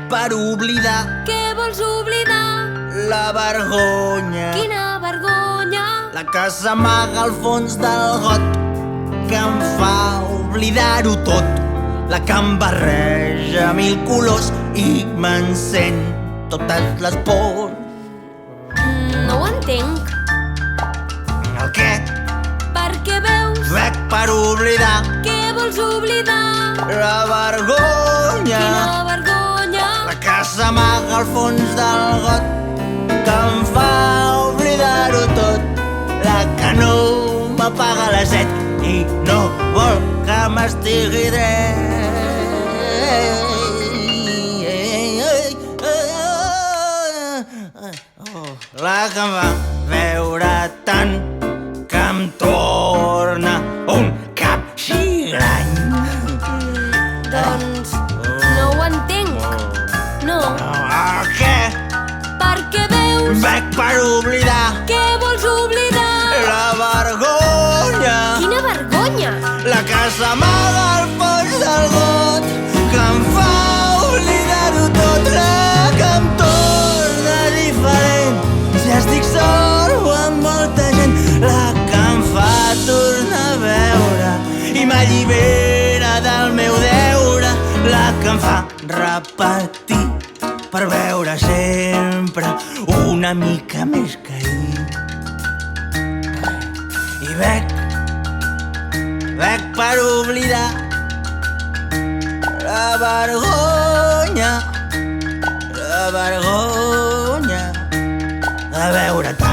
per oblidar. Què vols oblidar? La vergonya. Quina vergonya. La que s'amaga al fons del got, que em fa oblidar-ho tot. La que em barreja mil colors i m'encén totes les pors. No ho entenc. El què? Perquè veus? Bec per oblidar. Què vols oblidar? La vergonya. Quina vergonya. La que s'amaga al fons del got, que em fa oblidar-ho tot. La que no m'apaga la set i no vol que m'estigui dret. La que em va veure tant que em torna un capsigrany. Doncs no ho entenc. No. El què? Perquè veus? Bec per oblidar. Què vols oblidar? La vergonya. Quina vergonya. La que s'amaga al fons del got, que em fa oblidar-ho tot. La que em torna diferent si estic sol o amb molta gent. La que em fa tornar a veure i m'allibera del meu deure. La que em fa repetir per veure sempre una mica més que ahir. I bec per oblidar la vergonya de veure tant.